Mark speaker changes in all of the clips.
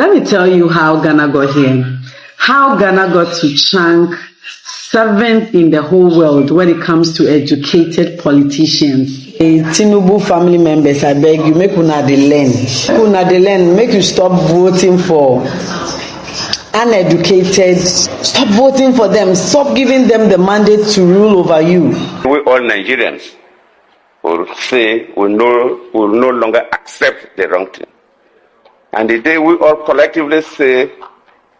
Speaker 1: Let me tell you how Ghana got here. How Ghana got to rank 7th in the whole world when it comes to educated politicians. Tinubu family members, I beg you, make una dey learn. Una dey learn, make you stop voting for uneducated. Stop voting for them. Stop giving them the mandate to rule over you.
Speaker 2: We all Nigerians will say we no longer accept the wrong thing. And the day we all collectively say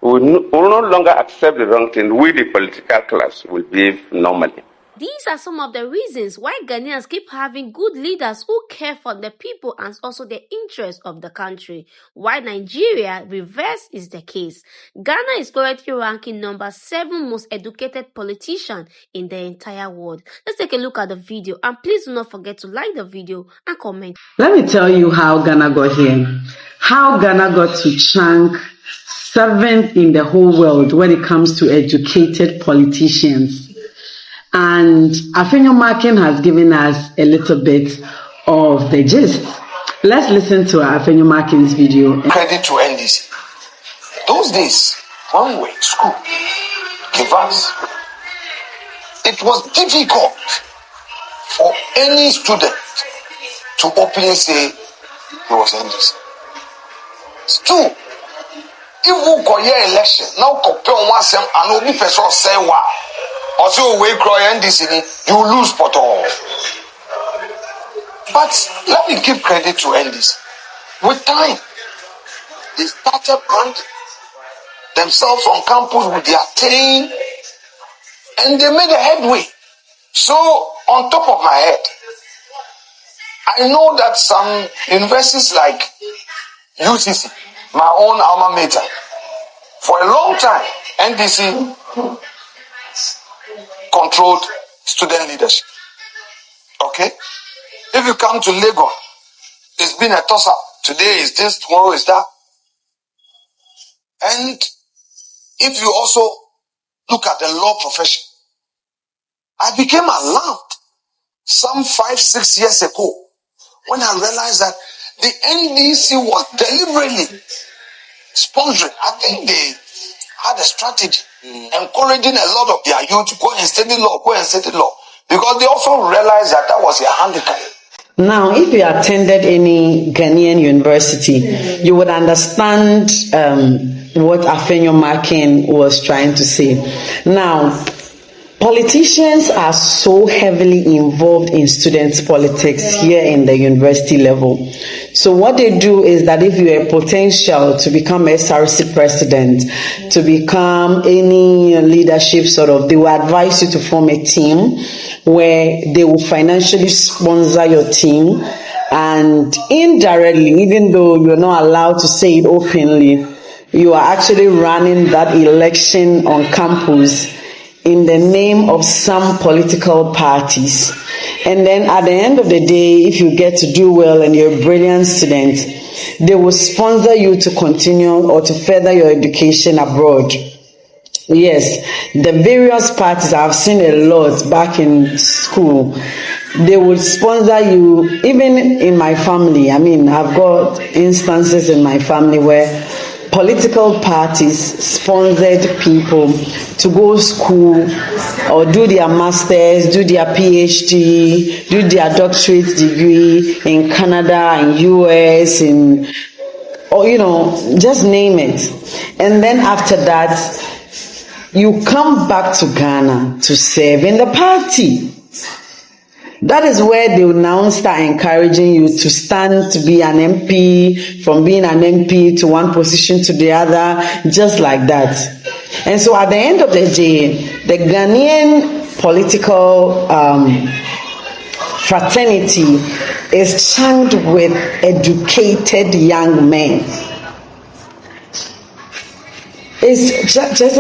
Speaker 2: we will no longer accept the wrong thing, we, the political class, will behave normally.
Speaker 3: These are some of the reasons why Ghanaians keep having good leaders who care for the people and also the interests of the country. While Nigeria, reverse is the case. Ghana is currently ranking number 7 most educated politician in the entire world. Let's take a look at the video, and please do not forget to like the video and comment.
Speaker 1: Let me tell you how Ghana got here. How Ghana got to rank 7th in the whole world when it comes to educated politicians. And Afenyo Markin has given us a little bit of the gist. Let's listen to Afenyo Markin's video.
Speaker 4: Credit to NDC. Those days, when we were in school, give us, it was difficult for any student to openly say he was NDC. Two, if we go here election, now compare one sem and only person say wow. Also, we cry NDC, you lose for all. But let me give credit to NDC. With time, they started branding themselves on campus with their team, and they made a headway. So, on top of my head, I know that some universities like UCC, my own alma mater, for a long time, NDC controlled student leadership. Okay? If you come to Lagos, it's been a toss-up. Today is this, tomorrow is that. And if you also look at the law profession, I became alarmed some 5-6 years ago when I realized that the NDC was deliberately sponsoring. I think they had a strategy encouraging a lot of their youth to go and study law, because they also realized that that was a handicap.
Speaker 1: Now, if you attended any Ghanaian university, you would understand what Afenyo Markin was trying to say. Now, politicians are so heavily involved in students' politics here in the university level. So what they do is that if you have potential to become SRC president, to become any leadership they will advise you to form a team where they will financially sponsor your team, and indirectly, even though you're not allowed to say it openly, you are actually running that election on campus in the name of some political parties. And then at the end of the day, if you get to do well and you're a brilliant student, they will sponsor you to continue or to further your education abroad. Yes, the various parties, I've seen a lot back in school. They will sponsor you, even in my family. I mean, I've got instances in my family where political parties sponsored people to go to school or do their masters, do their PhD, do their doctorate degree in Canada, in US, just name it. And then after that, you come back to Ghana to serve in the party. That is where they will now start encouraging you to stand to be an MP, from being an MP to one position to the other, just like that. And so at the end of the day, the Ghanaian political fraternity is charged with educated young men. It's just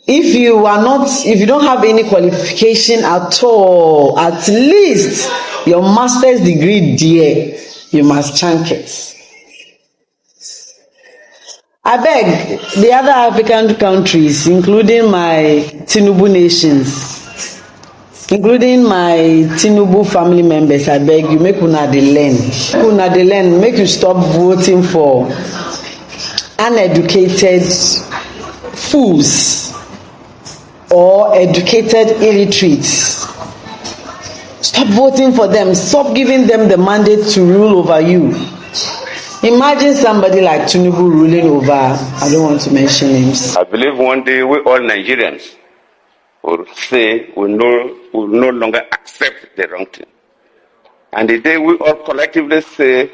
Speaker 1: if you don't have any qualification at all, at least your master's degree, dear, you must chunk it. I beg the other African countries, including my Tinubu nations, including my Tinubu family members, I beg you, make una dey learn. Make you stop voting for uneducated fools or educated illiterates. Stop voting for them. Stop giving them the mandate to rule over you. Imagine somebody like Tinubu ruling over, I don't want to mention names.
Speaker 2: I believe one day we all Nigerians will say we no longer accept the wrong thing. And the day we all collectively say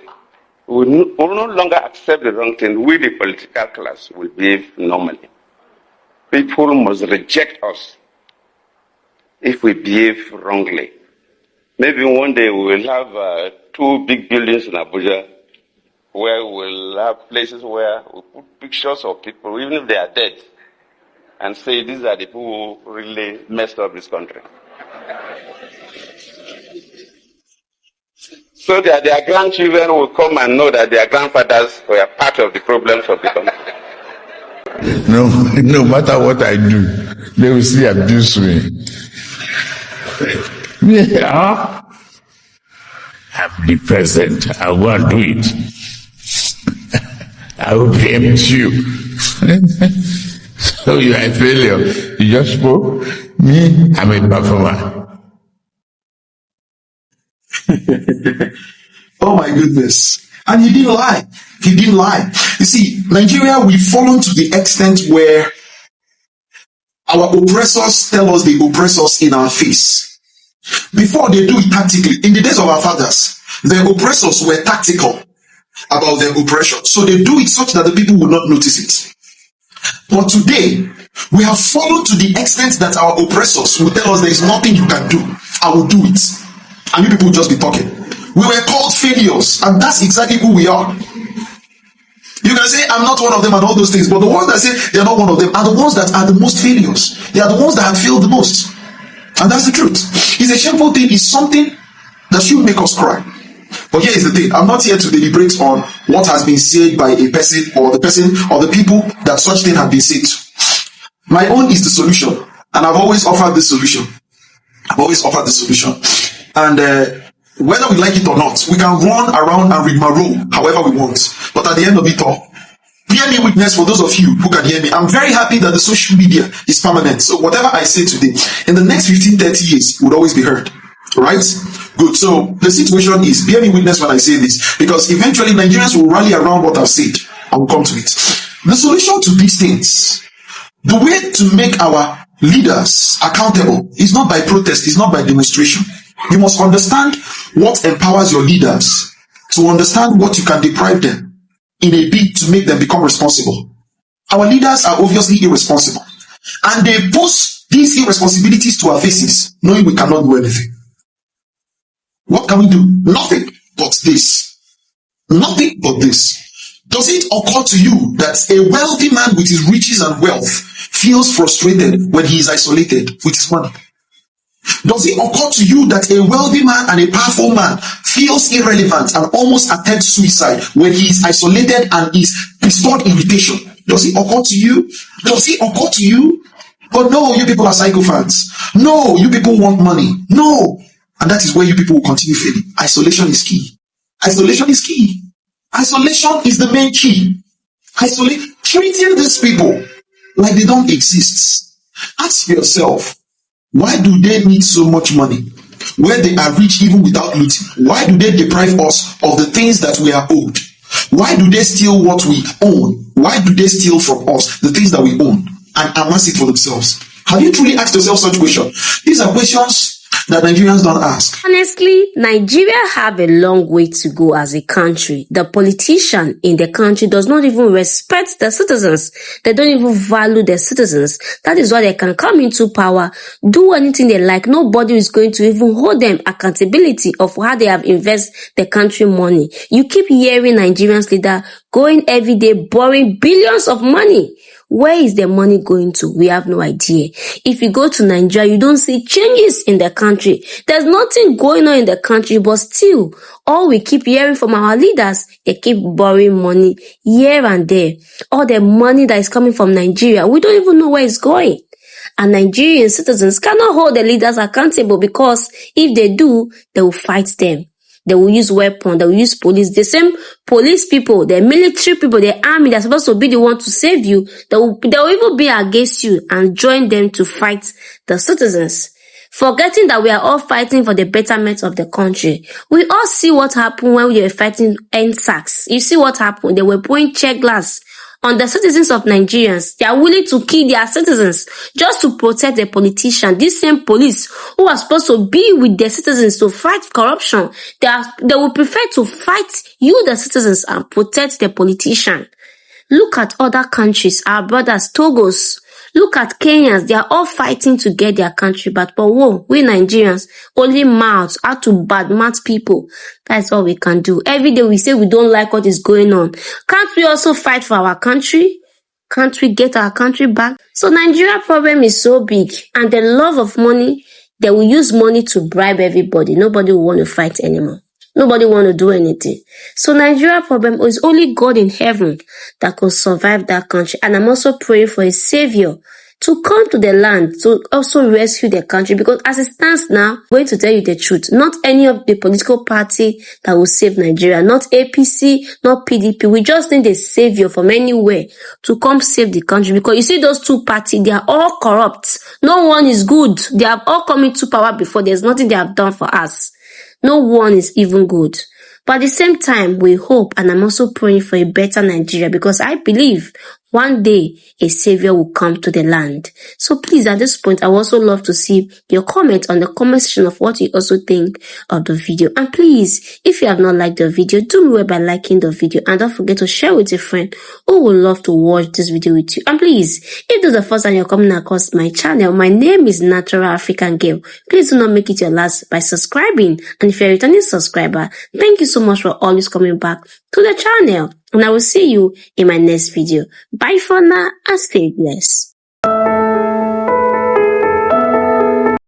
Speaker 2: we will no longer accept the wrong thing, we the political class will behave normally. People must reject us if we behave wrongly. Maybe one day we will have 2 big buildings in Abuja where we'll have places where we put pictures of people, even if they are dead, and say these are the people who really messed up this country. So that their grandchildren will come and know that their grandfathers were part of the problems of the country.
Speaker 5: No matter what I do, they will still abuse me. Yeah. I'm the president. I won't do it. I will preempt you. So you are a failure. You just spoke. Me, I'm a performer.
Speaker 4: Oh my goodness. And he didn't lie. He didn't lie. You see, Nigeria, we've fallen to the extent where our oppressors tell us they oppress us in our face. Before they do it tactically, in the days of our fathers, the oppressors were tactical about their oppression. So they do it such that the people will not notice it. But today, we have fallen to the extent that our oppressors will tell us there is nothing you can do. I will do it. And you people will just be talking. We were called failures, and that's exactly who we are. You can say, I'm not one of them and all those things, but the ones that say they're not one of them are the ones that are the most failures. They are the ones that have failed the most. And that's the truth. It's a shameful thing. It's something that should make us cry. But here is the thing. I'm not here to deliberate on what has been said by a person or the people that such thing have been said to. My own is the solution. And I've always offered the solution. And whether we like it or not, we can run around and rigmarole however we want. But at the end of it all, bear me witness for those of you who can hear me. I'm very happy that the social media is permanent. So whatever I say today, in the next 15, 30 years, would always be heard. Right? Good. So the situation is, bear me witness when I say this, because eventually Nigerians will rally around what I've said. I will come to it. The solution to these things, the way to make our leaders accountable is not by protest, is not by demonstration. You must understand what empowers your leaders to understand what you can deprive them in a bid to make them become responsible. Our leaders are obviously irresponsible, and they push these irresponsibilities to our faces, knowing we cannot do anything. What can we do? Nothing but this. Nothing but this. Does it occur to you that a wealthy man with his riches and wealth feels frustrated when he is isolated with his money? Does it occur to you that a wealthy man and a powerful man feels irrelevant and almost attempts suicide when he is isolated and is restored irritation? Does it occur to you? Does it occur to you? But no, you people are psychopaths. No, you people want money. No. And that is where you people will continue failing. Isolation is key. Isolation is key. Isolation is the main key. Treating these people like they don't exist. Ask yourself, why do they need so much money where they are rich even without looting? Why do they deprive us of the things that we are owed? Why do they steal what we own? Why do they steal from us the things that we own and amass it for themselves? Have you truly asked yourself such questions? These are questions that Nigerians don't ask.
Speaker 3: Honestly, Nigeria have a long way to go as a country. The politician in the country does not even respect the citizens. They don't even value their citizens. That is why they can come into power, do anything they like. Nobody is going to even hold them accountability of how they have invested the country money. You keep hearing Nigerians leader going every day borrowing billions of money. Where is the money going to? We have no idea. If you go to Nigeria, you don't see changes in the country. There's nothing going on in the country, but still, all we keep hearing from our leaders, they keep borrowing money here and there. All the money that is coming from Nigeria, we don't even know where it's going. And Nigerian citizens cannot hold the leaders accountable, because if they do, they will fight them. They will use weapons, they will use police. The same police people, the military people, the army, they're supposed to be the one to save you. They will even be against you and join them to fight the citizens. Forgetting that we are all fighting for the betterment of the country. We all see what happened when we were fighting NSACs. You see what happened? They were pouring check glass on the citizens of Nigerians. They are willing to kill their citizens just to protect the politician. This same police who are supposed to be with the citizens to fight corruption, they will prefer to fight you, the citizens, and protect the politician. Look at other countries, our brothers, Togos. Look at Kenyans. They are all fighting to get their country back. But whoa, we Nigerians only mouths how to badmouth people. That's all we can do. Every day we say we don't like what is going on. Can't we also fight for our country? Can't we get our country back? So Nigeria problem is so big, and the love of money, they will use money to bribe everybody. Nobody will want to fight anymore. Nobody want to do anything. So Nigeria problem is only God in heaven that could survive that country. And I'm also praying for a savior to come to the land to also rescue the country, because as it stands now, I'm going to tell you the truth, not any of the political party that will save Nigeria, not APC, not PDP. We just need a savior from anywhere to come save the country, because you see those two parties, they are all corrupt. No one is good. They have all come into power before. There's nothing they have done for us. No one is even good. But at the same time, we hope, and I'm also praying for a better Nigeria, because I believe one day a savior will come to the land. So please, at this point, I would also love to see your comment on the comment section of what you also think of the video. And please, if you have not liked the video, do me well by liking the video, and don't forget to share with a friend who would love to watch this video with you. And please, if this is the first time you're coming across my channel, my name is Natural African Girl. Please do not make it your last by subscribing. And if you're a returning subscriber, thank you so much for always coming back to the channel. And I will see you in my next video. Bye for now and stay blessed.